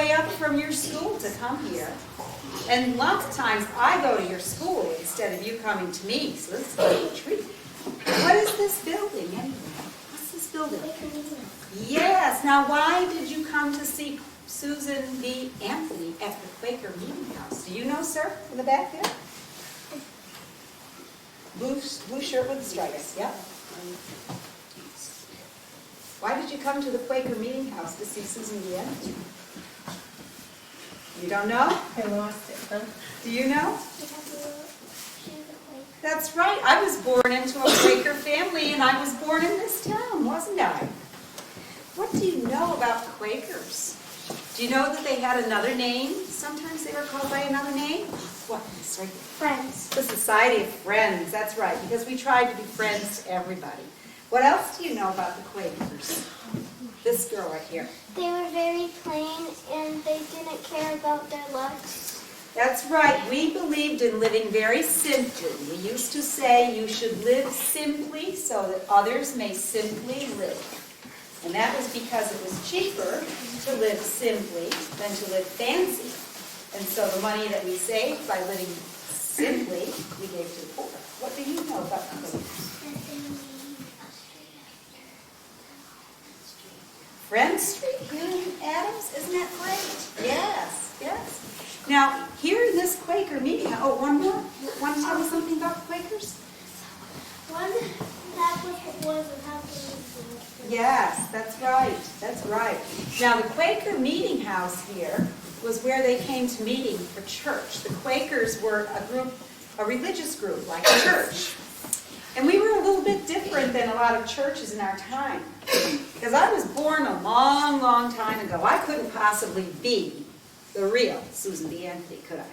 way up from your school to come here. And lots of times I go to your school instead of you coming to me, so this is a treat. What is this building anyway? What's this building? Yes, now why did you come to see Susan B. Anthony at the Quaker Meeting House? Do you know, sir, in the back there? Blue shirt with stripes, yep. Why did you come to the Quaker Meeting House to see Susan B. Anthony? You don't know? I lost it, huh? Do you know? That's right. I was born into a Quaker family, and I was born in this town, wasn't I? What do you know about the Quakers? Do you know that they had another name? Sometimes they were called by another name. What? It's right there. Friends. The Society of Friends. That's right, because we tried to be friends to everybody. What else do you know about the Quakers? This girl right here. They were very plain and they didn't care about their looks. That's right. We believed in living very simply. We used to say you should live simply so that others may simply live. And that was because it was cheaper to live simply than to live fancy. And so the money that we saved by living simply, we gave to the poor. What do you know about the Quakers? Friend Street here in Adams, isn't that great? Yes, yes. Now, here in this Quaker meeting, oh, one more? Want to tell me something about the Quakers? One half was and half was. Yes, that's right, that's right. Now, the Quaker meeting house here was where they came to meeting for church. The Quakers were a religious group, like a church. And we were a little bit different than a lot of churches in our time. Because I was born a long, long time ago. I couldn't possibly be the real Susan B. Anthony, could I?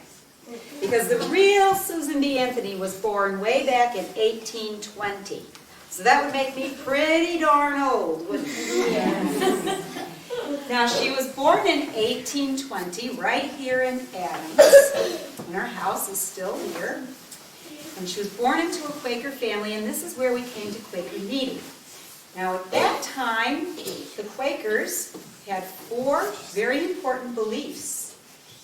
Because the real Susan B. Anthony was born way back in 1820. So that would make me pretty darn old, wouldn't it? Yeah. Now, she was born in 1820 right here in Adams. And her house is still here. And she was born into a Quaker family, and this is where we came to Quaker meeting. Now, at that time, the Quakers had 4 very important beliefs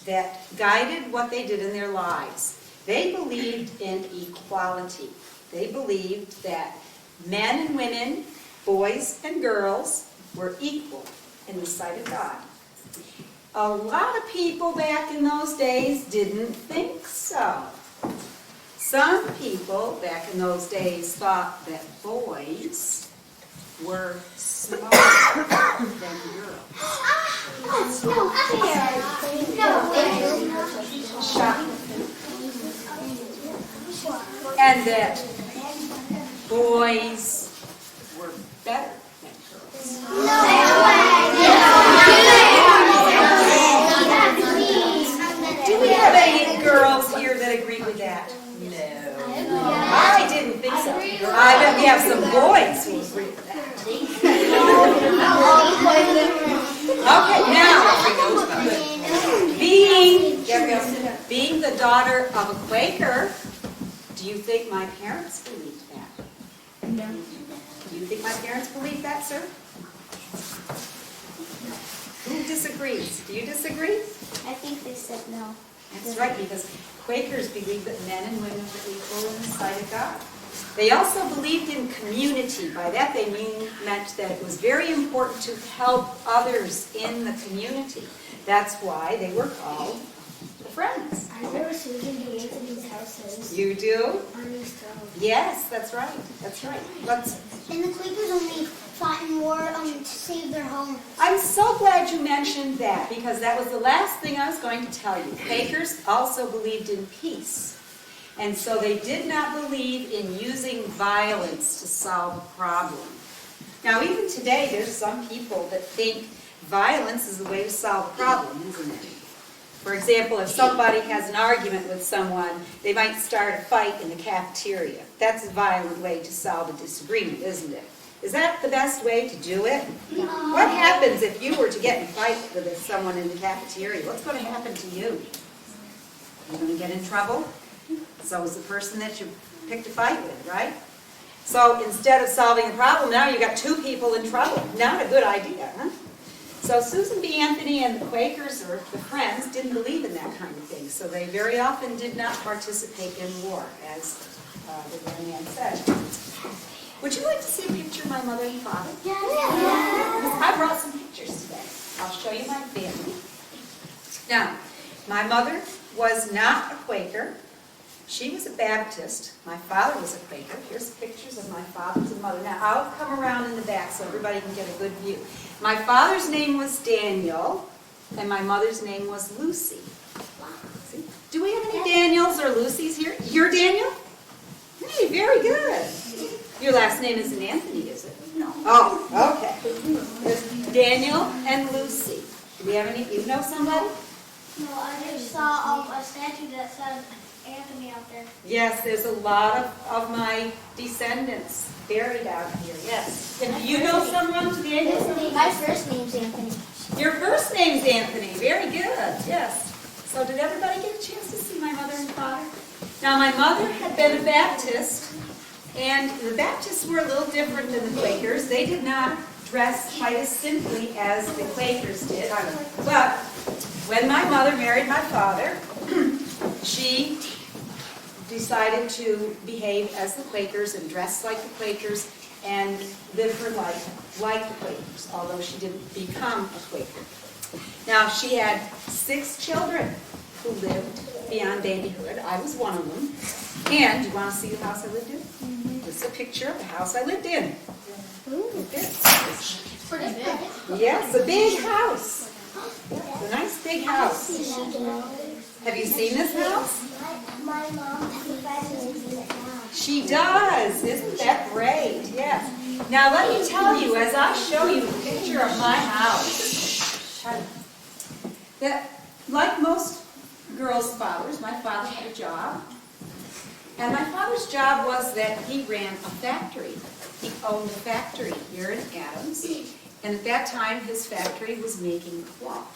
that guided what they did in their lives. They believed in equality. They believed that men and women, boys and girls, were equal in the sight of God. A lot of people back in those days didn't think so. Some people back in those days thought that boys were smarter than girls. That's no fair. No. Shocking. And that boys were better than girls. Do we have any girls here that agree with that? No. I didn't think so. I bet we have some boys who agree with that. Okay, now, being the daughter of a Quaker, do you think my parents believed that? No. Do you think my parents believed that, sir? Who disagrees? Do you disagree? I think they said no. That's right, because Quakers believed that men and women were equal in the sight of God. They also believed in community. By that they meant that it was very important to help others in the community. That's why they were called Friends. I know Susan B. Anthony's houses. You do? On East Road. Yes, that's right. That's right. And the Quakers only fought in war to save their home. I'm so glad you mentioned that, because that was the last thing I was going to tell you. Quakers also believed in peace. And so they did not believe in using violence to solve a problem. Now, even today, there's some people that think violence is the way to solve a problem, isn't it? For example, if somebody has an argument with someone, they might start a fight in the cafeteria. That's a violent way to solve a disagreement, isn't it? Is that the best way to do it? What happens if you were to get in a fight with someone in the cafeteria? What's going to happen to you? You're going to get in trouble? So is the person that you picked a fight with, right? So instead of solving the problem, now you've got 2 people in trouble. Not a good idea, huh? So Susan B. Anthony and the Quakers, or the Friends, didn't believe in that kind of thing. So they very often did not participate in war, as the young man said. Would you like to see a picture of my mother and father? Yeah. I brought some pictures today. I'll show you my family. Now, my mother was not a Quaker. She was a Baptist. My father was a Quaker. Here's pictures of my father's and mother. Now, I'll come around in the back so everybody can get a good view. My father's name was Daniel, and my mother's name was Lucy. See? Do we have any Daniels or Lucys here? You're Daniel? Hey, very good. Your last name isn't Anthony, is it? No. Oh, okay. There's Daniel and Lucy. Do we have any? You know somebody? No, I just saw a statue that says Anthony out there. Yes, there's a lot of my descendants buried out here, yes. And do you know someone, Daniel? My first name's Anthony. Your first name's Anthony. Very good, yes. So did everybody get a chance to see my mother and father? Now, my mother had been a Baptist, and the Baptists were a little different than the Quakers. They did not dress quite as simply as the Quakers did. But when my mother married my father, she decided to behave as the Quakers and dress like the Quakers and live her life like the Quakers, although she didn't become a Quaker. Now, she had 6 children who lived beyond babyhood. I was one of them. And do you want to see the house I lived in? This is a picture of the house I lived in. Pretty big. Yes, a big house. It's a nice big house. Have you seen this house? My mom lives in it now. She does. Isn't that great? Yes. Now let me tell you, as I show you the picture of my house, that like most girls' fathers, my father had a job. And my father's job was that he ran a factory. He owned a factory here in Adams. And at that time, his factory was making cloth.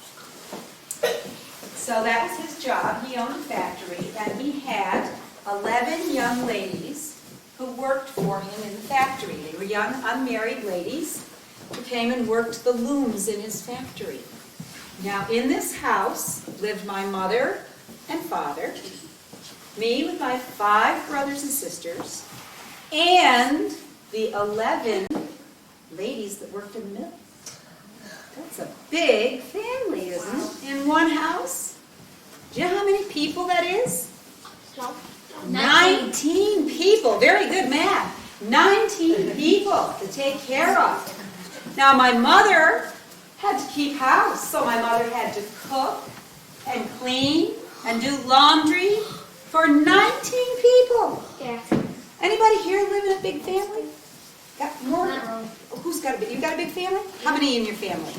So that was his job. He owned a factory, and he had 11 young ladies who worked for him in the factory. They were young, unmarried ladies who came and worked the looms in his factory. Now, in this house lived my mother and father, me with my 5 brothers and sisters, and the 11 ladies that worked in the mill. That's a big family, isn't it? In one house? Do you know how many people that is? 19 people. Very good math. 19 people to take care of. Now, my mother had to keep house, so my mother had to cook and clean and do laundry for 19 people. Yeah. Anybody here live in a big family? Got more? Who's got a big? You got a big family? How many in your family?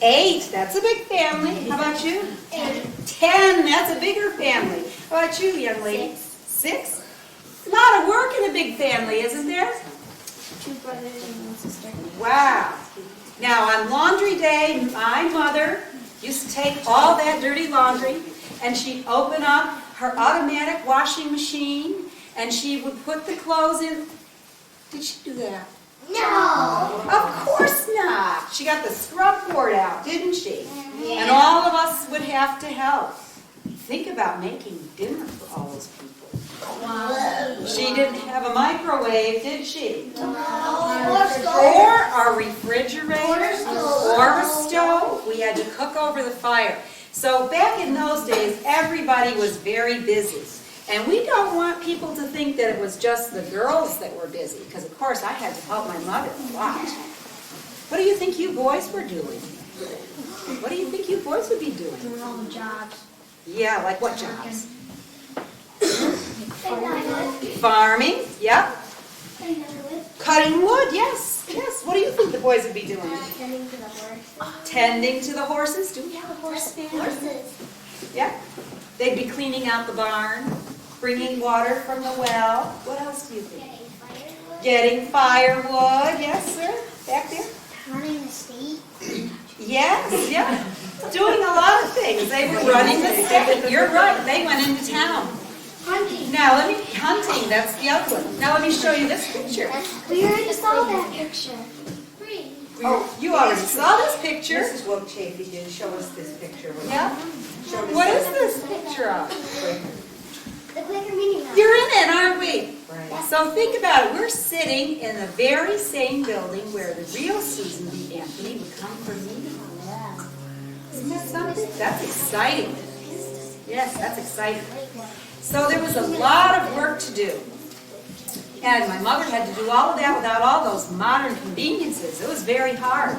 8. That's a big family. How about you? 10. That's a bigger family. How about you, young lady? 6. A lot of work in a big family, isn't there? 2 brothers and 1 sister. Wow. Now, on laundry day, my mother used to take all that dirty laundry, and she'd open up her automatic washing machine, and she would put the clothes in. Did she do that? No. Of course not. She got the scrub board out, didn't she? Yeah. And all of us would have to help. Think about making dinner for all those people. Wow. She didn't have a microwave, did she? No. Or a refrigerator, or a stove. We had to cook over the fire. So back in those days, everybody was very busy. And we don't want people to think that it was just the girls that were busy, because of course I had to help my mother a lot. What do you think you boys were doing? What do you think you boys would be doing? Doing all the jobs. Yeah, like what jobs? Farming. Farming, yep. Cutting wood, yes, yes. What do you think the boys would be doing? Tending to the horse. Tending to the horses. Do we have a horse family? Horses. Yeah. They'd be cleaning out the barn, bringing water from the well. What else do you think? Getting firewood. Yes, sir. Back there. Running the state. Yes, yeah. Doing a lot of things. They were running the state. You're right. They went into town. Hunting. Now let me hunting. That's the other one. Now let me show you this picture. We already saw that picture. You already saw this picture. Mrs. Wiltshire did show us this picture. Yeah. What is this picture of? The Quaker meeting house. You're in it, aren't we? Right. So think about it. We're sitting in the very same building where the real Susan B. Anthony would come for meetings. Isn't that something? That's exciting. Yes, that's exciting. So there was a lot of work to do. And my mother had to do all of that without all those modern conveniences. It was very hard.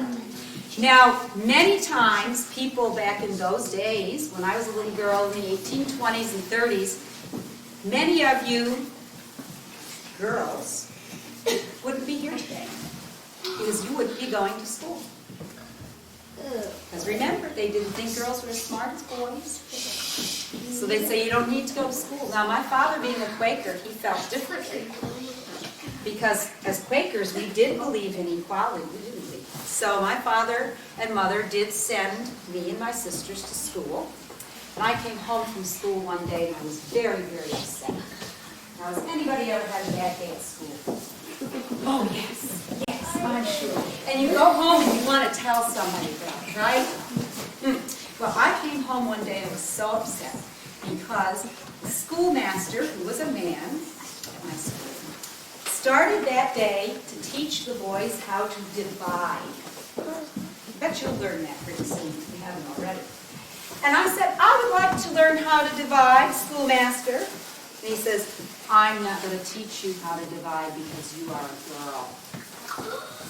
Now, many times, people back in those days, when I was a little girl in the 1820s and 30s, many of you girls wouldn't be here today because you wouldn't be going to school. Because remember, they didn't think girls were as smart as boys. So they'd say, you don't need to go to school. Now, my father being a Quaker, he felt differently. Because as Quakers, we did believe in equality, didn't we? So my father and mother did send me and my sisters to school. And I came home from school one day and I was very, very upset. Now, has anybody ever had a bad day at school? Oh, yes. Yes, I'm sure. And you go home and you want to tell somebody about it, right? Well, I came home one day and I was so upset because the schoolmaster, who was a man at my school, started that day to teach the boys how to divide. I bet you'll learn that pretty soon if you haven't already. And I said, I would like to learn how to divide, schoolmaster. And he says, I'm not going to teach you how to divide because you are a girl.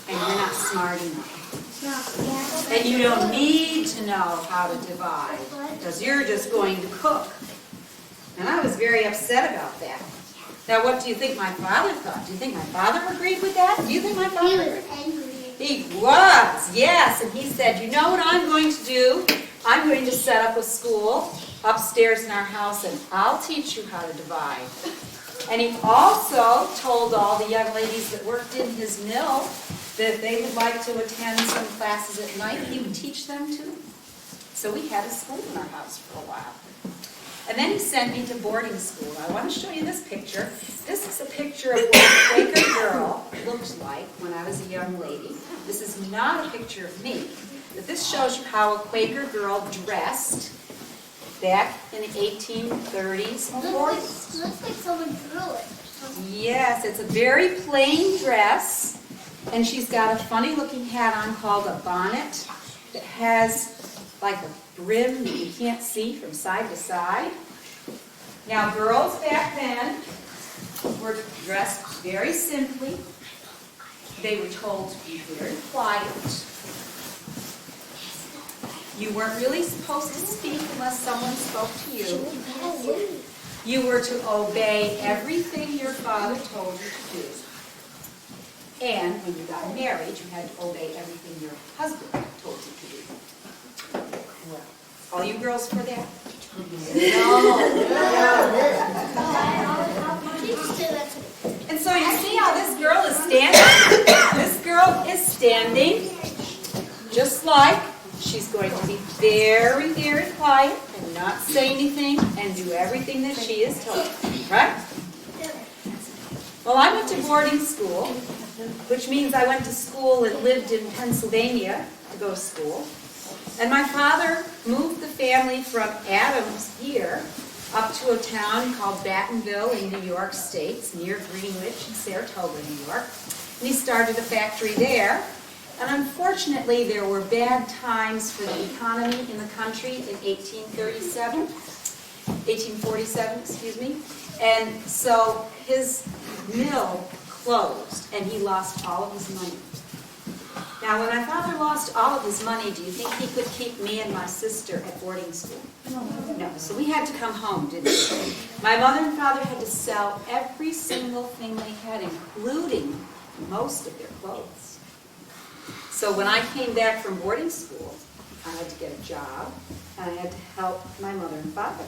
And you're not smart enough. And you don't need to know how to divide because you're just going to cook. And I was very upset about that. Now, what do you think my father thought? Do you think my father agreed with that? Do you think my father agreed? He was, yes. And he said, you know what I'm going to do? I'm going to set up a school upstairs in our house, and I'll teach you how to divide. And he also told all the young ladies that worked in his mill that if they would like to attend some classes at night, he would teach them too. So we had a school in our house for a while. And then he sent me to boarding school. I want to show you this picture. This is a picture of what a Quaker girl looked like when I was a young lady. This is not a picture of me, but this shows you how a Quaker girl dressed back in the 1830s and 40s. Looks like someone drew it. Yes, it's a very plain dress, and she's got a funny-looking hat on called a bonnet that has like a brim that you can't see from side to side. Now, girls back then were dressed very simply. They were told to be very quiet. You weren't really supposed to speak unless someone spoke to you. You were to obey everything your father told you to do. And when you got married, you had to obey everything your husband told you to do. Well, all you girls for that? And so you see how this girl is standing? This girl is standing just like she's going to be very, very quiet and not say anything and do everything that she is told, right? Well, I went to boarding school, which means I went to school and lived in Pennsylvania to go to school. And my father moved the family from Adams here up to a town called Battenville in New York State, near Greenwich and Saratoga, New York. And he started a factory there. And unfortunately, there were bad times for the economy in the country in 1847, excuse me. And so his mill closed, and he lost all of his money. Now, when my father lost all of his money, do you think he could keep me and my sister at boarding school? No. So we had to come home, didn't we? My mother and father had to sell every single thing they had, including most of their clothes. So when I came back from boarding school, I had to get a job, and I had to help my mother and father.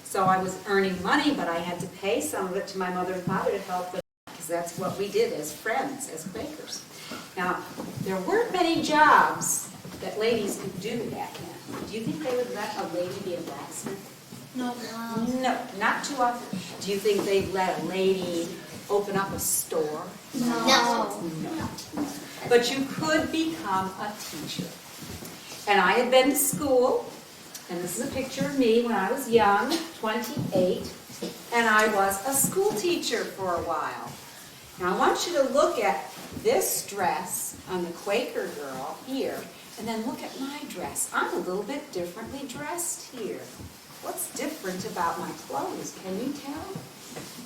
So I was earning money, but I had to pay some of it to my mother and father to help them, because that's what we did as friends, as Quakers. Now, there weren't many jobs that ladies could do back then. Do you think they would let a lady be a blacksmith? No. No, not too often. Do you think they'd let a lady open up a store? No. No. but you could become a teacher. And I had been to school, and this is a picture of me when I was young, 28, and I was a school teacher for a while. Now I want you to look at this dress on the Quaker girl here, and then look at my dress. I'm a little bit differently dressed here. What's different about my clothes? Can you tell?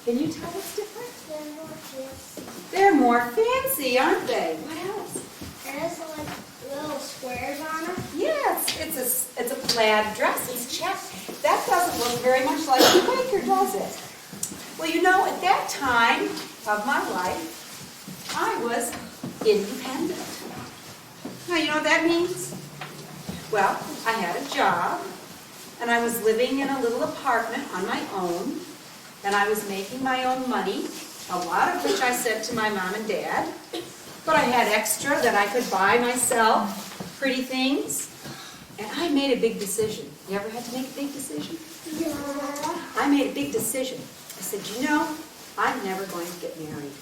Can you tell what's different? They're more fancy. They're more fancy, aren't they? What else? It has like little squares on it. Yes, it's a plaid dress. It's checked. That doesn't look very much like the Quaker, does it? Well, you know, at that time of my life, I was independent. Now, you know what that means? Well, I had a job, and I was living in a little apartment on my own, and I was making my own money, a lot of which I sent to my mom and dad, but I had extra that I could buy myself, pretty things, and I made a big decision. You ever had to make a big decision? Yeah. I made a big decision. I said, you know, I'm never going to get married.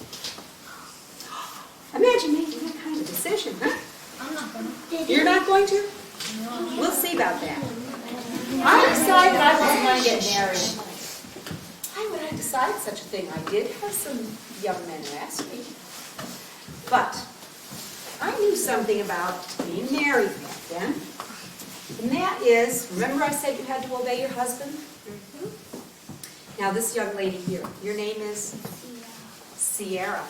Imagine making that kind of decision, huh? I'm not going to. You're not going to? We'll see about that. I decided I wasn't going to get married. Why would I decide such a thing? I did have some young men who asked me. But I knew something about being married back then. And that is, remember I said you had to obey your husband? Mm-hmm. Now this young lady here, your name is? Sierra.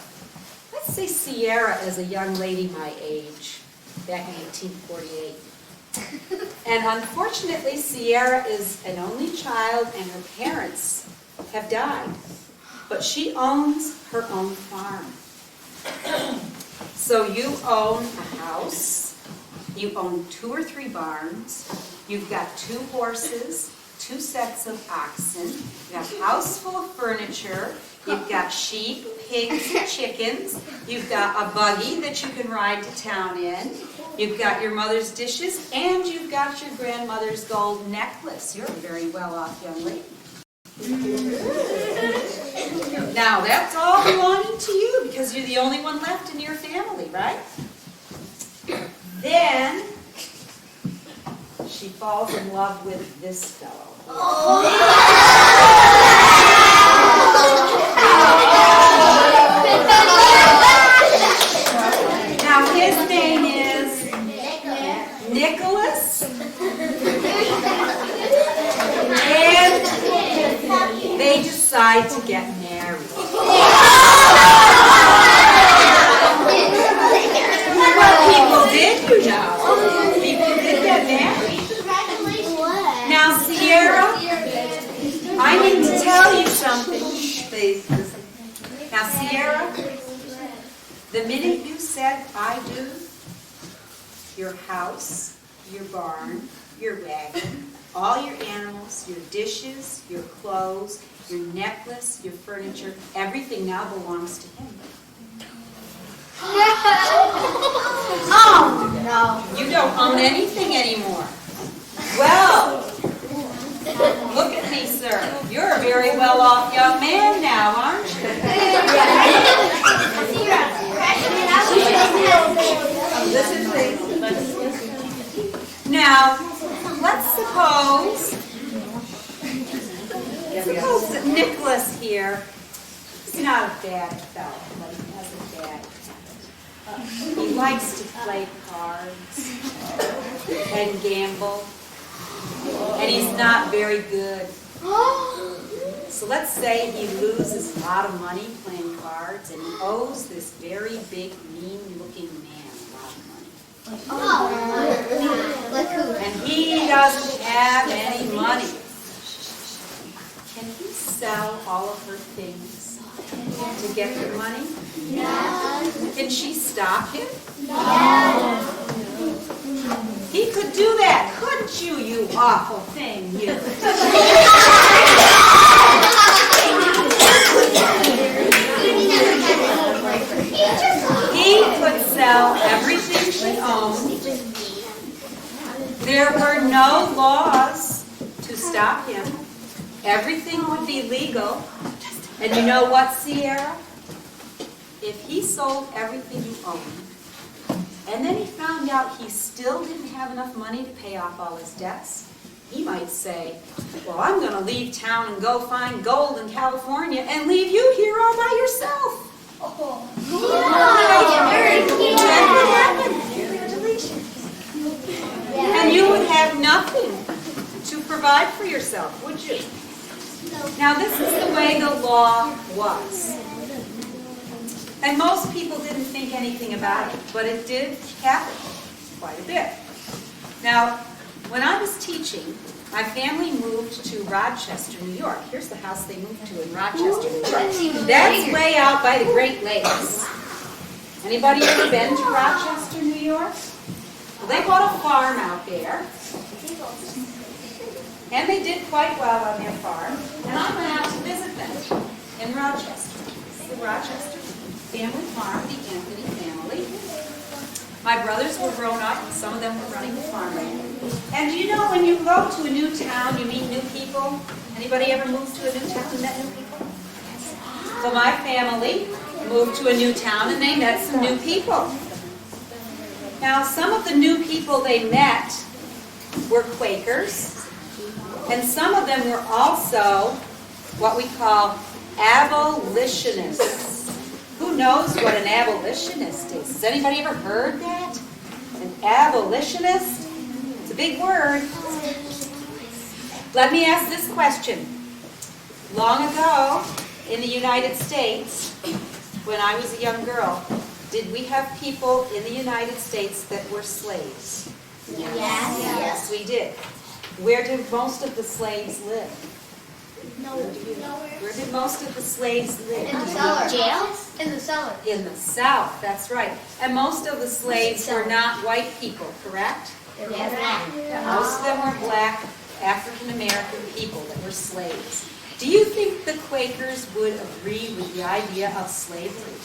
Let's say Sierra is a young lady my age, back in 1848. And unfortunately, Sierra is an only child and her parents have died. But she owns her own farm. So you own a house, you own 2 or 3 barns, you've got 2 horses, 2 sets of oxen, you've got a house full of furniture, you've got sheep, pigs, chickens, you've got a buggy that you can ride to town in, you've got your mother's dishes, and you've got your grandmother's gold necklace. You're a very well-off young lady. Now, that's all belonging to you because you're the only one left in your family, right? Then, she falls in love with this fellow. Now, his name is Nicholas. And they decide to get married. Well, people did, you know. People did get married. Now, Sierra, I need to tell you something. Please. Now, Sierra, the minute you said I do, your house, your barn, your wagon, all your animals, your dishes, your clothes, your necklace, your furniture, everything now belongs to him. Oh, no. You don't own anything anymore. Well, look at me, sir. You're a very well-off young man now, aren't you? Listen, please. Now, let's suppose that Nicholas here is not a bad fellow, but he has a bad habit. He likes to play cards and gamble, and he's not very good. So let's say he loses a lot of money playing cards, and he owes this very big, mean-looking man a lot of money. And he doesn't have any money. Can he sell all of her things to get the money? No. Can she stop him? No. He could do that, couldn't you, you awful thing, you? He could sell everything she owned. There were no laws to stop him. Everything would be legal. And you know what, Sierra? If he sold everything he owned, and then he found out he still didn't have enough money to pay off all his debts, he might say, well, I'm going to leave town and go find gold in California and leave you here all by yourself. And you would have nothing to provide for yourself, would you? Now, this is the way the law was. And most people didn't think anything about it, but it did happen quite a bit. Now, when I was teaching, my family moved to Rochester, New York. Here's the house they moved to in Rochester, New York. That's way out by the Great Lakes. Anybody ever been to Rochester, New York? Well, they bought a farm out there. And they did quite well on their farm. And I went out to visit them in Rochester. The Rochester family farm, the Anthony family. My brothers were grown up, and some of them were running the farm. And do you know when you go to a new town, you meet new people? Anybody ever moved to a new town and met new people? So my family moved to a new town and they met some new people. Now, some of the new people they met were Quakers, and some of them were also what we call abolitionists. Who knows what an abolitionist is? Has anybody ever heard that? An abolitionist? It's a big word. Let me ask this question. Long ago in the United States, when I was a young girl, did we have people in the United States that were slaves? Yes. Yes, we did. Where did most of the slaves live? Nowhere. Where did most of the slaves live? In the cellar. Jail? In the cellar. In the South, that's right. And most of the slaves were not white people, correct? Most of them were black, African-American people that were slaves. Do you think the Quakers would agree with the idea of slavery?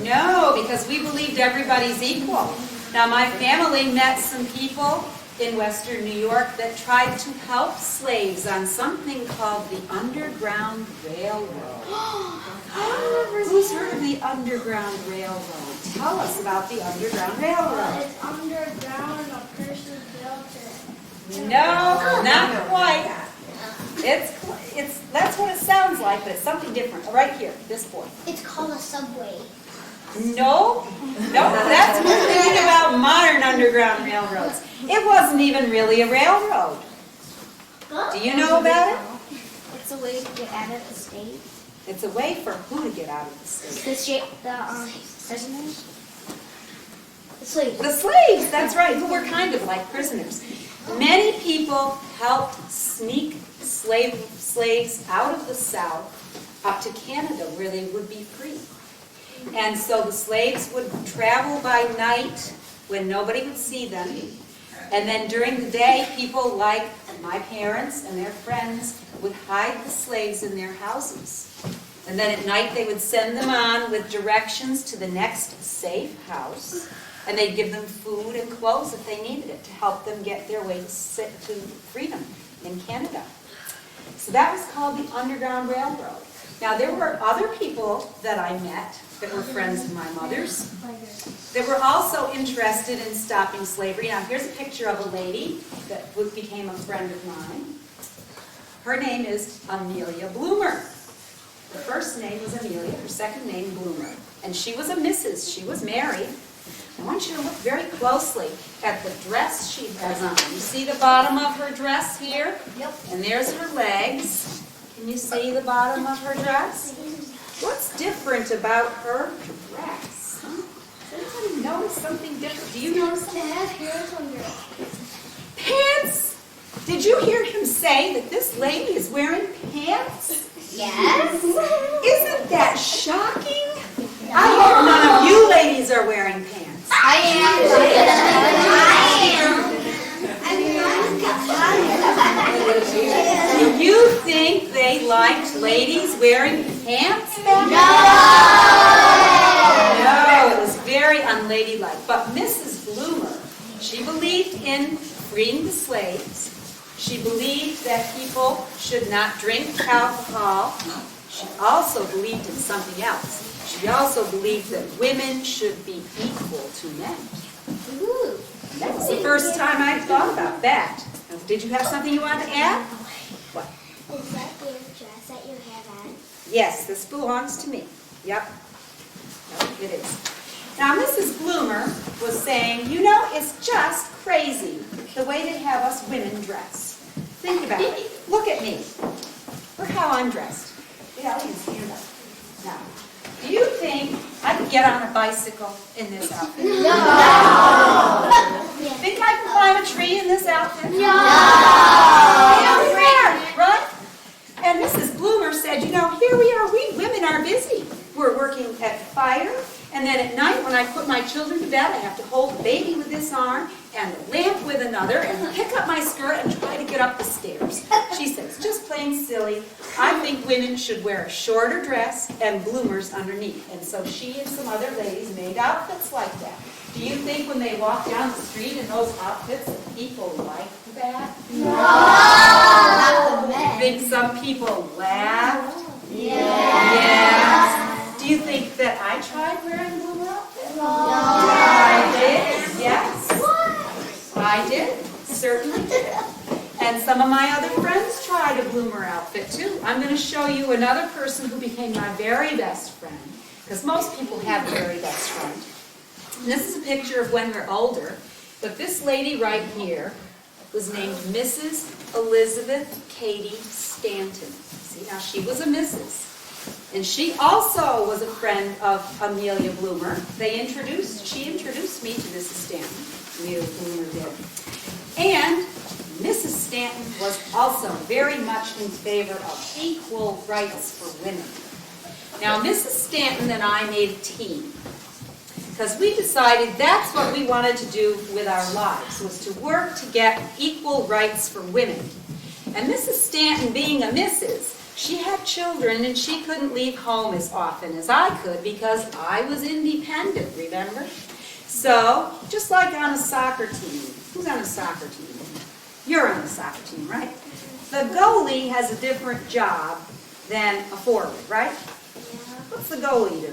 No, because we believed everybody's equal. Now, my family met some people in Western New York that tried to help slaves on something called the Underground Railroad. Who's heard of the Underground Railroad? Tell us about the Underground Railroad. It's underground and a person built it. No, not quite. It's that's what it sounds like, but it's something different. Right here, this board. It's called a subway. No, that's we're thinking about modern underground railroads. It wasn't even really a railroad. Do you know about it? It's a way to get out of the state. It's a way for who to get out of the state? Prisoners? The slaves. The slaves, that's right, who were kind of like prisoners. Many people helped sneak slaves out of the South up to Canada where they would be free. And so the slaves would travel by night when nobody would see them. And then during the day, people like my parents and their friends would hide the slaves in their houses. And then at night, they would send them on with directions to the next safe house. And they'd give them food and clothes if they needed it to help them get their way to freedom in Canada. So that was called the Underground Railroad. Now, there were other people that I met that were friends of my mother's that were also interested in stopping slavery. Now, here's a picture of a lady that became a friend of mine. Her name is Amelia Bloomer. Her first name was Amelia, her second name Bloomer. And she was a Mrs. She was married. I want you to look very closely at the dress she has on. You see the bottom of her dress here? Yep. And there's her legs. Can you see the bottom of her dress? What's different about her dress? Huh? Does anybody notice something different? Do you notice something? It has pants under it. Pants? Did you hear him say that this lady is wearing pants? Yes. Isn't that shocking? I hope none of you ladies are wearing pants. I am. Do you think they liked ladies wearing pants back then? No, it was very unladylike. But Mrs. Bloomer, she believed in freeing the slaves. She believed that people should not drink alcohol. She also believed in something else. She also believed that women should be equal to men. Ooh. That was the first time I thought about that. Did you have something you wanted to add? What? Is that your dress that you have on? Yes, this belongs to me. Yep. It is. Now, Mrs. Bloomer was saying, you know, it's just crazy the way they have us women dress. Think about it. Look at me. Look how I'm dressed. Yeah, you can stand up. Now, do you think I could get on a bicycle in this outfit? No. Think I can climb a tree in this outfit? No. Right? And Mrs. Bloomer said, you know, here we are, we women are busy. We're working at fire, and then at night when I put my children to bed, I have to hold the baby with this arm and the lamp with another and pick up my skirt and try to get up the stairs. She says, just plain silly. I think women should wear a shorter dress and bloomers underneath. And so she and some other ladies made outfits like that. Do you think when they walk down the street in those outfits that people like that? No. Not the Do you men. think some people laughed? Yeah. Yes. Do you think that I tried wearing a bloomer outfit? No. I did, yes. What? I did, certainly did. And some of my other friends tried a bloomer outfit too. I'm going to show you another person who became my very best friend, because most people have a very best friend. And this is a picture of when we're older, but this lady right here was named Mrs. Elizabeth Cady Stanton. See, now she was a Mrs. And she also was a friend of Amelia Bloomer. She introduced me to Mrs. Stanton. Amelia Bloomer did. And Mrs. Stanton was also very much in favor of equal rights for women. Now, Mrs. Stanton and I made a team because we decided that's what we wanted to do with our lives, was to work to get equal rights for women. And Mrs. Stanton, being a Mrs., she had children and she couldn't leave home as often as I could because I was independent, remember? So, just like on a soccer team. Who's on a soccer team? You're on a soccer team, right? The goalie has a different job than a forward, right? What's the goalie do?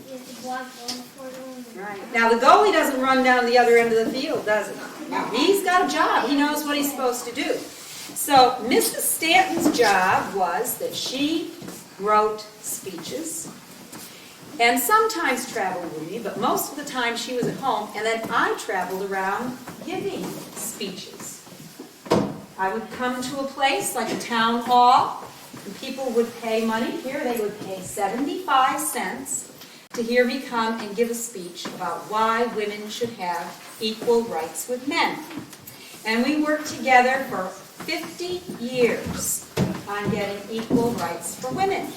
You have to block one for them. Right. Now, the goalie doesn't run down the other end of the field, does he? No. He's got a job. He knows what he's supposed to do. So, Mrs. Stanton's job was that she wrote speeches and sometimes traveled with me, but most of the time she was at home, and then I traveled around giving speeches. I would come to a place like a town hall, and people would pay money. Here they would pay 75 cents to hear me come and give a speech about why women should have equal rights with men. And we worked together for 50 years on getting equal rights for women.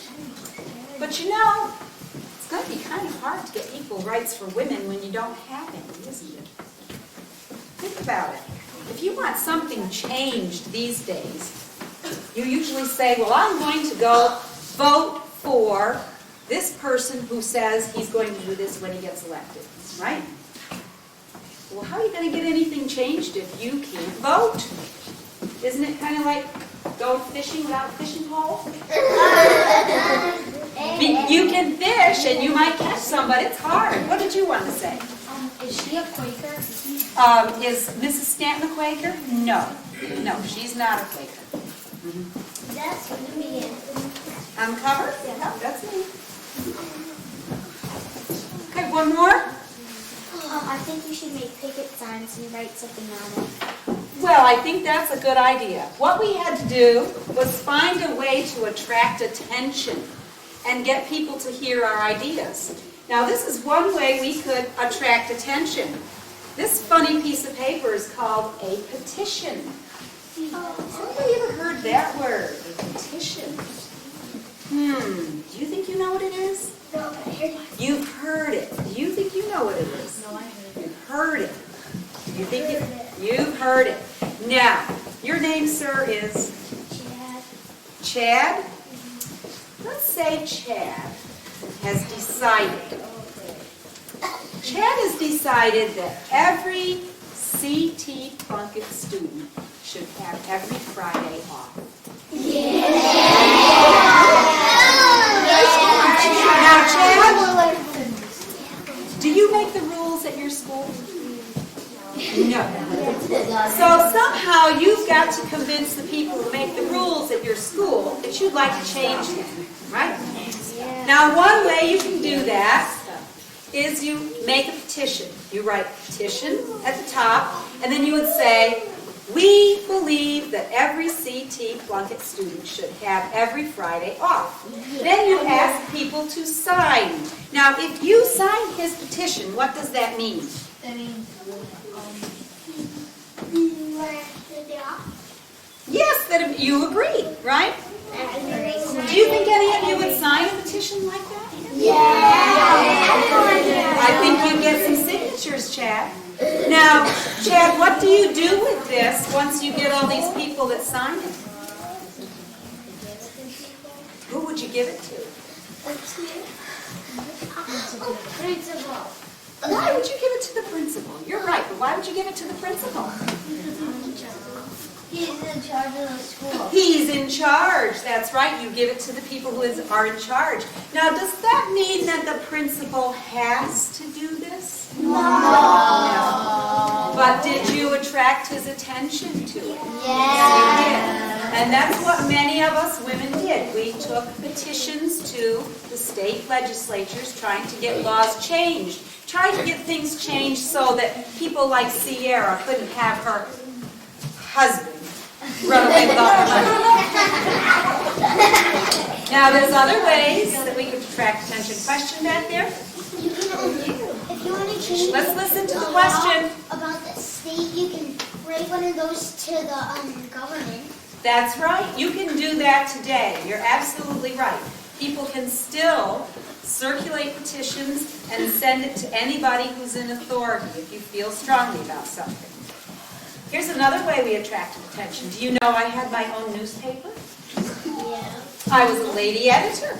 But you know, it's going to be kind of hard to get equal rights for women when you don't have any, isn't it? Think about it. If you want something changed these days, you usually say, well, I'm going to go vote for this person who says he's going to do this when he gets elected, right? Well, how are you going to get anything changed if you can't vote? Isn't it kind of like going fishing without a fishing pole? You can fish and you might catch some, but it's hard. What did you want to say? Is she a Quaker? Is Mrs. Stanton a Quaker? No. No, she's not a Quaker. That's me. On cover? Yeah, that's me. Okay, one more? I think you should make picket signs and write something on it. Well, I think that's a good idea. What we had to do was find a way to attract attention and get people to hear our ideas. Now, this is one way we could attract attention. This funny piece of paper is called a petition. Somebody ever heard that word, a petition? Do you think you know what it is? No, I heard it. You've heard it. Do you think you know what it is? No, I heard it. You've heard it. You think you've heard it. Now, your name, sir, is? Chad? Let's say Chad has decided. Chad has decided that every CT Plunkett student should have every Friday off. Now, Chad No. So somehow you've got to convince the people who make the rules at your school that you'd like to change them, right? Now one way you can do that is you make a petition. You write petition at the top, and then you would say, we believe that every CT Plunkett student should have every Friday off. Then you ask people to sign. Now, if you sign his petition, what does that mean? That means, Yes, that you agree, right? Do you think any of you would sign a petition like that? I think you'd get some signatures, Chad. Now, Chad, what do you do with this once you get all these people that sign it? Who would you give it to? Principal. Why would you give it to the principal? You're right, but why would you give it to the principal? He's in charge of the school. He's in charge. That's right. You give it to the people who are in charge. Now, does that mean that the principal has to do this? No. But did you attract his attention to it? Yes. You did. And that's what many of us women did. We took petitions to the state legislatures trying to get laws changed, trying to get things changed so that people like Sierra couldn't have her husband run away with all the money. Now, there's other ways that we could attract attention. Question back there? If you want to change Let's listen to the question. About the state, you can write one of those to the government. That's right. You can do that today. You're absolutely right. People can still circulate petitions and send it to anybody who's in authority if you feel strongly about something. Here's another way we attracted attention. Do you know I had my own newspaper? Yeah. I was a lady editor.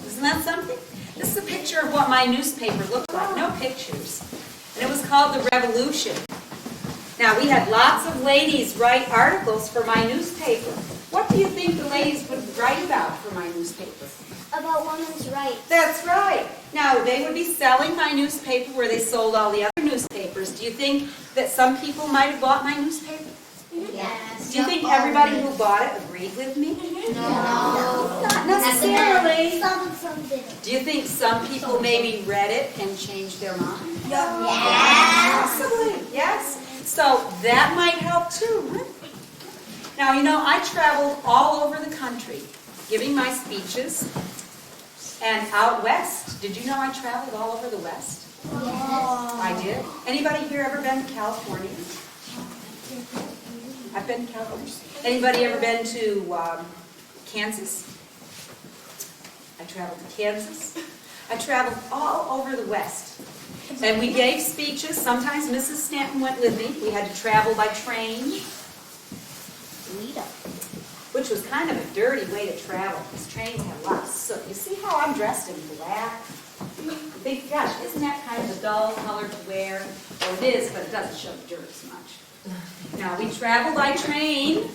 Isn't that something? This is a picture of what my newspaper looked like. No pictures. And it was called The Revolution. Now, we had lots of ladies write articles for my newspaper. What do you think the ladies would write about for my newspaper? About women's rights. That's right. Now, they would be selling my newspaper where they sold all the other newspapers. Do you think that some people might have bought my newspaper? Yes. Do you think everybody who bought it agreed with me? No. Not necessarily. Some didn't. Do you think some people maybe read it and changed their mind? Yeah. Possibly, yes. So that might help too, huh? Now, you know, I traveled all over the country giving my speeches and out west. Did you know I traveled all over the west? Yes. I did. Anybody here ever been to California? I've been to California. Anybody ever been to Kansas? I traveled to Kansas. I traveled all over the west. And we gave speeches. Sometimes Mrs. Stanton went with me. We had to travel by train, which was kind of a dirty way to travel because trains have a lot of soot. You see how I'm dressed in black? You think, gosh, isn't that kind of a dull color to wear? Well, it is, but it doesn't show the dirt as much. Now, we travel by train.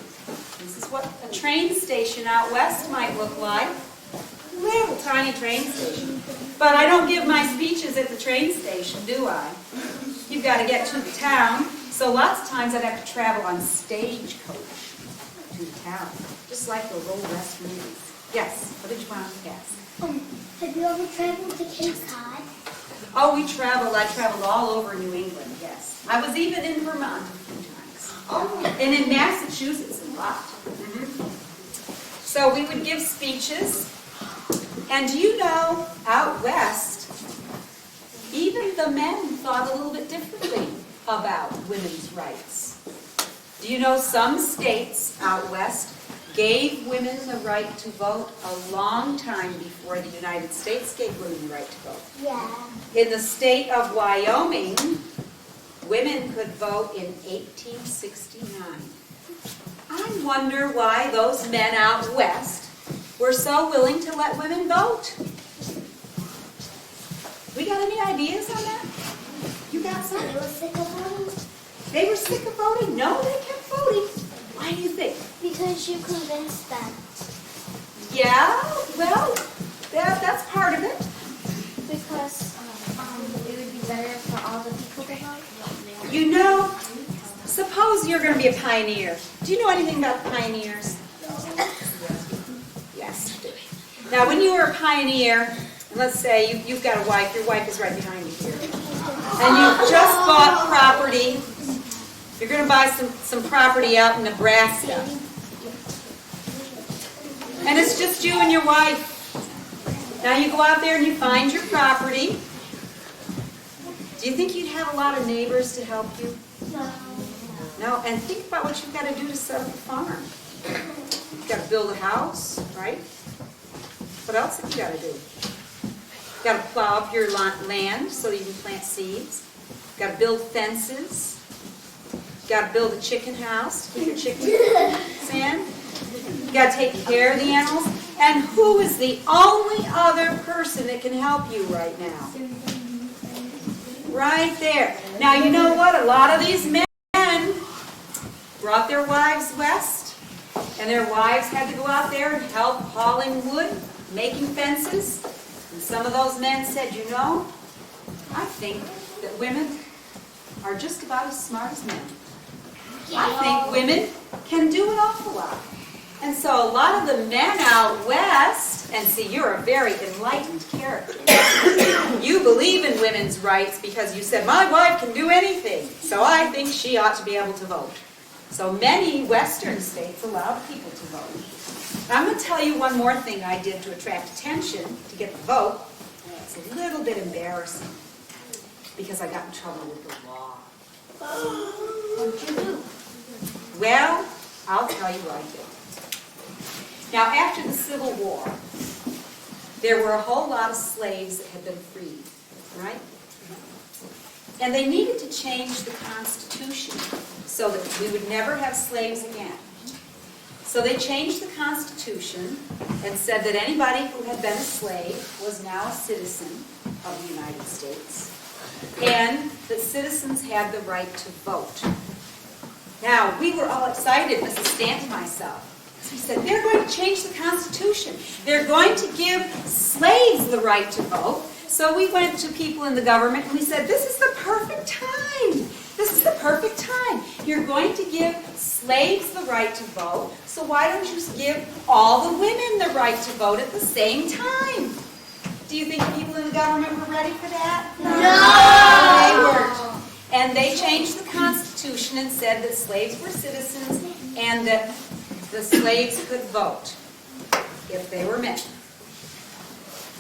This is what a train station out west might look like. Little tiny train station. But I don't give my speeches at the train station, do I? You've got to get to the town. So lots of times I'd have to travel on stagecoach to the town, just like those old West movies. Yes, what did you want to ask? Have you ever traveled to Cape Cod? Oh, I traveled all over New England, yes. I was even in Vermont a few times. Oh. And in Massachusetts a lot. So we would give speeches. And do you know, out west, even the men thought a little bit differently about women's rights. Do you know some states out west gave women the right to vote a long time before the United States gave women the right to vote? Yeah. In the state of Wyoming, women could vote in 1869. I wonder why those men out west were so willing to let women vote. We got any ideas on that? You got some? They were sick of voting. They were sick of voting? No, they kept voting. Why do you think? Because you convinced them. Yeah, well, that's part of it. Because it would be better for all the people to vote. You know, suppose you're going to be a pioneer. Do you know anything about pioneers? Yes. You do. Now, when you were a pioneer, and let's say you've got a wife, your wife is right behind you here, and you've just bought property. You're going to buy some property out in Nebraska. And it's just you and your wife. Now you go out there and you find your property. Do you think you'd have a lot of neighbors to help you? No. No, and think about what you've got to do to set up a farm. You've got to build a house, right? What else have you got to do? You've got to plow up your land so that you can plant seeds. You've got to build fences. You've got to build a chicken house to keep your chickens in. You've got to take care of the animals. And who is the only other person that can help you right now? Right there. Now, you know what? A lot of these men brought their wives west, and their wives had to go out there and help hauling wood, making fences. And some of those men said, you know, I think that women are just about as smart as men. I think women can do an awful lot. And so a lot of the men out west, and see, you're a very enlightened character. You believe in women's rights because you said, my wife can do anything, so I think she ought to be able to vote. So many western states allow people to vote. I'm going to tell you one more thing I did to attract attention to get the vote. And it's a little bit embarrassing because I got in trouble with the law. What did you do? Well, I'll tell you what I did. Now, after the Civil War, there were a whole lot of slaves that had been freed, right? And they needed to change the Constitution so that we would never have slaves again. So they changed the Constitution and said that anybody who had been a slave was now a citizen of the United States, and that citizens had the right to vote. Now, we were all excited, Mrs. Stanton and myself. He said, they're going to change the Constitution. They're going to give slaves the right to vote. So we went to people in the government and we said, this is the perfect time. This is the perfect time. You're going to give slaves the right to vote, so why don't you give all the women the right to vote at the same time? Do you think people in the government were ready for that? No! They weren't. And they changed the Constitution and said that slaves were citizens and that the slaves could vote if they were men.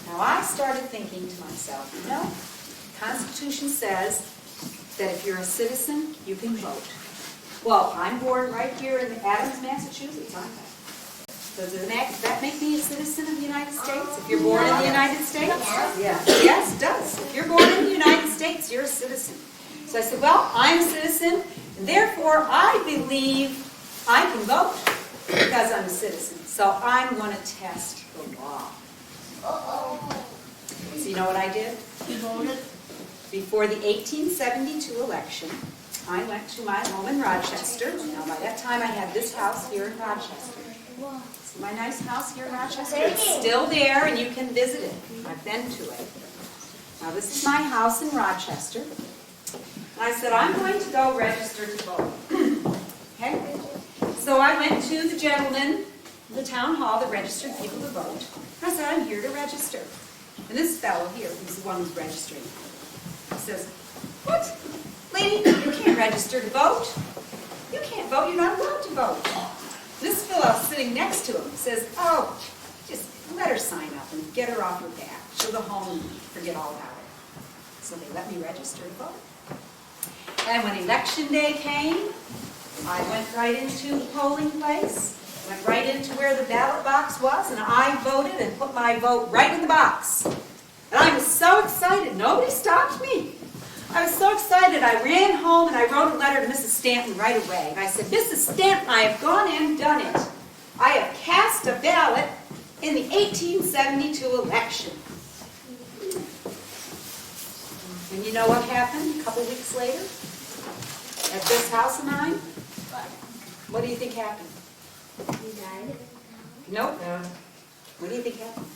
Now I started thinking to myself, you know, the Constitution says that if you're a citizen, you can vote. Well, I'm born right here in Adams, Massachusetts, aren't I? So does that make me a citizen of the United States? If you're born in the United States? Yes. Yes, it does. If you're born in the United States, you're a citizen. So I said, well, I'm a citizen, and therefore I believe I can vote because I'm a citizen. So I'm going to test the law. So you know what I did? You voted? Before the 1872 election, I went to my home in Rochester. Now by that time I had this house here in Rochester. See my nice house here in Rochester? It's still there and you can visit it. I've been to it. Now this is my house in Rochester. And I said, I'm going to go register to vote. Okay? So I went to the gentleman, the town hall that registered people to vote. I said, I'm here to register. And this fellow here, who's the one who's registering, he says, what? Lady, you can't register to vote. You can't vote, you're not allowed to vote. This fellow sitting next to him says, oh, just let her sign up and get her off her back. She'll go home and forget all about it. So they let me register to vote. And when election day came, I went right into the polling place, went right into where the ballot box was, and I voted and put my vote right in the box. And I was so excited. Nobody stopped me. I was so excited. I ran home and I wrote a letter to Mrs. Stanton right away. And I said, Mrs. Stanton, I have gone and done it. I have cast a ballot in the 1872 election. And you know what happened a couple weeks later? At this house of mine? What do you think happened? You died? Nope. What do you think happened?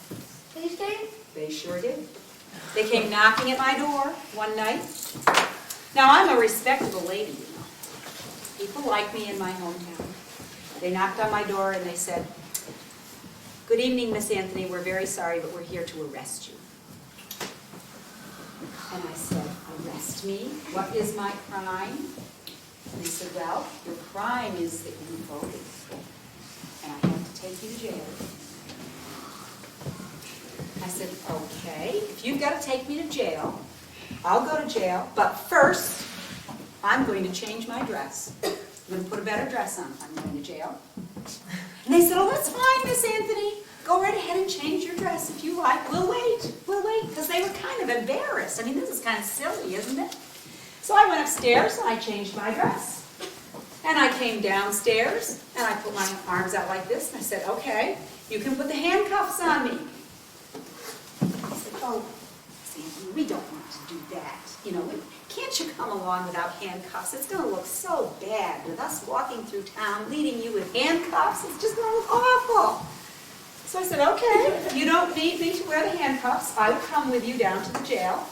Please came? They sure did. They came knocking at my door one night. Now, I'm a respectable lady, you know. People people like me in my hometown. They knocked on my door and they said, "Good evening, Miss Anthony. We're very sorry, but we're here to arrest you." And I said, "Arrest me? What is my crime?" And they said, "Well, your crime is that you voted, and I have to take you to jail." I said, "Okay, if you've got to take me to jail, I'll go to jail, but first, I'm going to change my dress. I'm going to put a better dress on if I'm going to jail." And they said, "Oh, that's fine, Miss Anthony. Go right ahead and change your dress if you like. We'll wait, because they were kind of embarrassed. I mean, this is kind of silly, isn't it? So I went upstairs and I changed my dress. And I came downstairs and I put my arms out like this and I said, "Okay, you can put the handcuffs on me." I said, "Oh, Miss Anthony, we don't want to do that. You know, can't you come along without handcuffs? It's going to look so bad with us walking through town, leading you with handcuffs. It's just going to look awful." So I said, "Okay, you don't need me to wear the handcuffs. I will come with you down to the jail."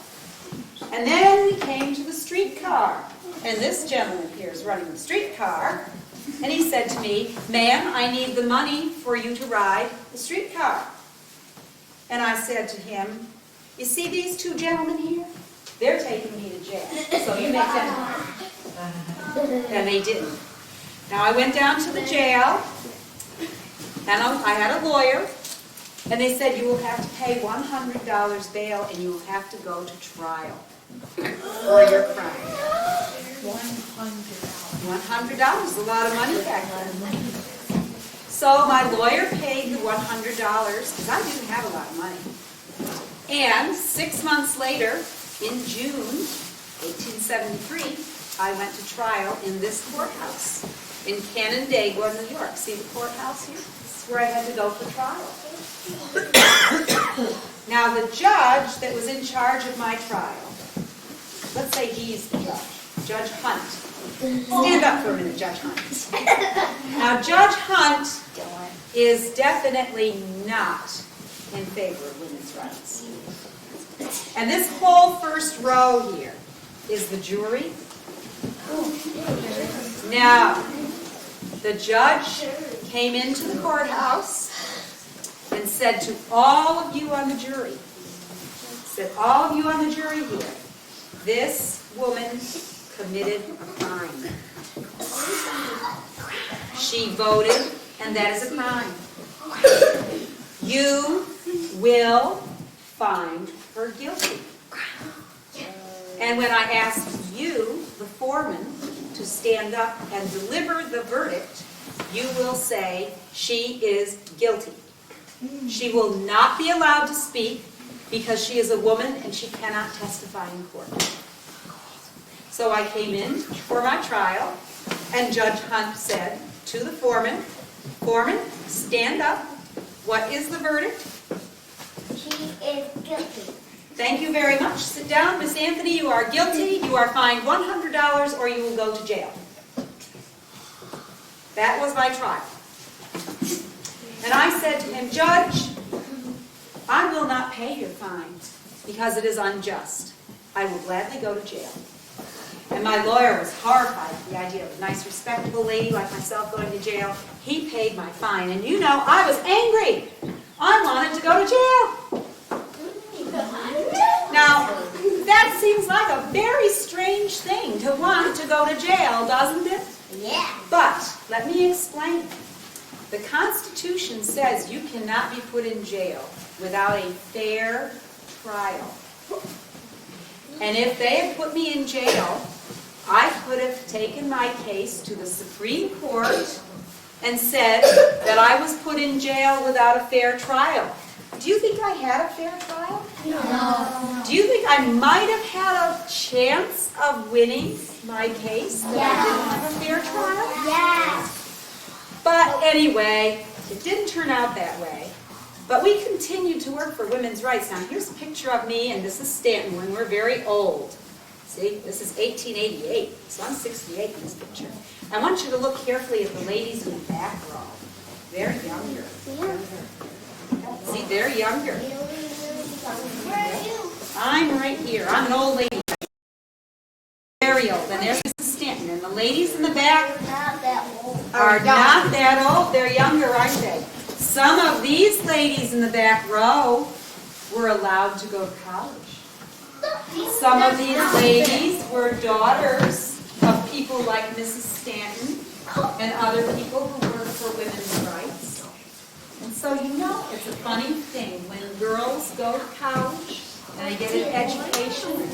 And then we came to the streetcar. And this gentleman here is running the streetcar. And he said to me, "Ma'am, I need the money for you to ride the streetcar." And I said to him, "You see these two gentlemen here? They're taking me to jail. So you make them." And they didn't. Now I went down to the jail. And I had a lawyer, and they said, "You will have to pay $100 bail, and you will have to go to trial for your crime." $100 is a lot of money back then. So my lawyer paid the $100, because I didn't have a lot of money. And 6 months later, in June 1873, I went to trial in this courthouse in Canandaigua, New York. See the courthouse here? This is where I had to go for trial. Now the judge that was in charge of my trial, let's say he's the judge, Judge Hunt. Stand up for a minute, Judge Hunt. Now Judge Hunt is definitely not in favor of women's rights. And this whole first row here is the jury. Now, the judge came into the courthouse and said to all of you on the jury, here, this woman committed a crime. She voted, and that is a crime. You will find her guilty. And when I ask you, the foreman, to stand up and deliver the verdict, you will say she is guilty. She will not be allowed to speak because she is a woman and she cannot testify in court. So I came in for my trial, and Judge Hunt said to the foreman, "Foreman, stand up. What is the verdict?" She is guilty. "Thank you very much. Sit down. Miss Anthony, you are guilty. You are fined $100 or you will go to jail." That was my trial. And I said to him, "Judge, I will not pay your fine because it is unjust. I will gladly go to jail." And my lawyer was horrified at the idea of a nice, respectable lady like myself going to jail. He paid my fine. And you know, I was angry. I wanted to go to jail. Now, that seems like a very strange thing to want to go to jail, doesn't it? Yeah. But, let me explain. The Constitution says you cannot be put in jail without a fair trial. And if they had put me in jail, I could have taken my case to the Supreme Court and said that I was put in jail without a fair trial. Do you think I had a fair trial? No. Do you think I might have had a chance of winning my case that I didn't have a fair trial? Yes. But anyway, it didn't turn out that way. But we continued to work for women's rights. Now here's a picture of me and Mrs. Stanton when we're very old. See, this is 1888, so I'm 68 in this picture. I want you to look carefully at the ladies in the back row. They're younger. See, they're younger. Where are you? I'm right here. I'm an old lady. Very old. And there's Mrs. Stanton. And the ladies in the back Not that old. are not that old. They're younger, aren't they? Some of these ladies in the back row were allowed to go to college. Some of these ladies were daughters of people like Mrs. Stanton and other people who work for women's rights. And so, you know, it's a funny thing. When girls go to college and they get an education,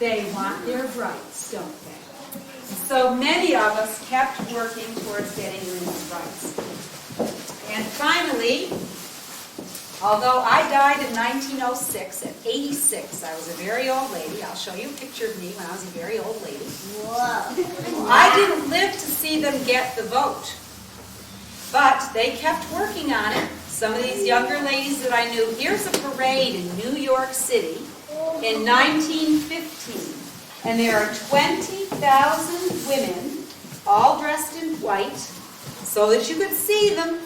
they want their rights, don't they? So many of us kept working towards getting women's rights. And finally, although I died in 1906 at 86, I was a very old lady. I'll show you a picture of me when I was a very old lady. Whoa. I didn't live to see them get the vote, but they kept working on it. Some of these younger ladies that I knew, here's a parade in New York City in 1915, and there are 20,000 women, all dressed in white, so that you could see them,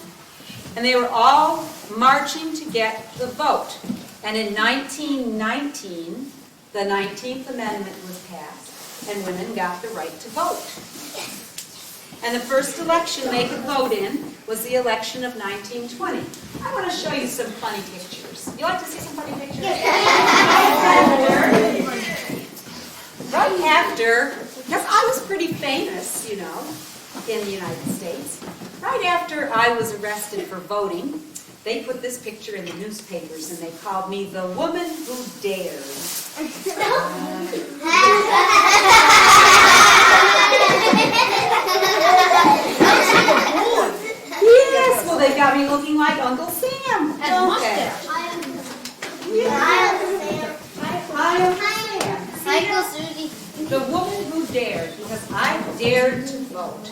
and they were all marching to get the vote. And in 1919, the 19th Amendment was passed, and women got the right to vote. And the first election they could vote in was the election of 1920. I want to show you some funny pictures. You like to see some funny pictures? Right after, because I was pretty famous, you know, in the United States. Right after I was arrested for voting, they put this picture in the newspapers and they called me the woman who dared. Yes, well they got me looking like Uncle Sam, don't they? I am Sam. Michael Susie. The woman who dared, because I dared to vote.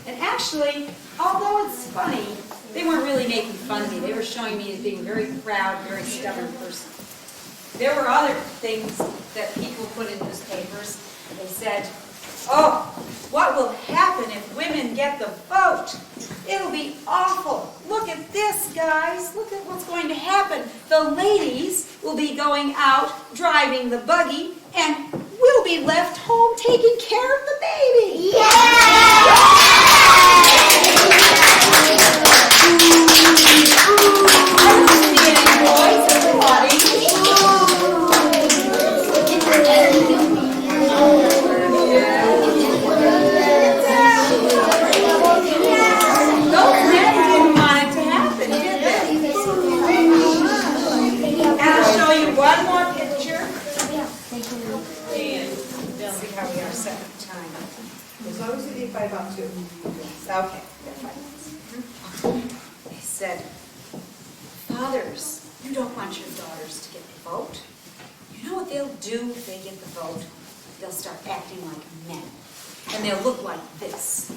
And actually, although it's funny, they weren't really making fun of me. They were showing me as being a very proud, very stubborn person. There were other things that people put in newspapers. They said, oh, what will happen if women get the vote? It'll be awful. Look at this, guys. Look at what's going to happen. The ladies will be going out driving the buggy, and we'll be left home taking care of the baby. One more picture. And we'll see how we are set up time. As long as you leave by about 2. Okay. They said, fathers, you don't want your daughters to get the vote. You know what they'll do if they get the vote? They'll start acting like men. And they'll look like this.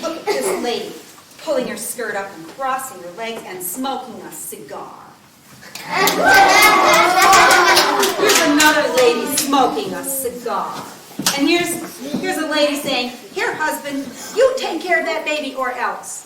Look at this lady pulling her skirt up and crossing her legs and smoking a cigar. Here's another lady smoking a cigar. And here's a lady saying, here, husband, you take care of that baby or else.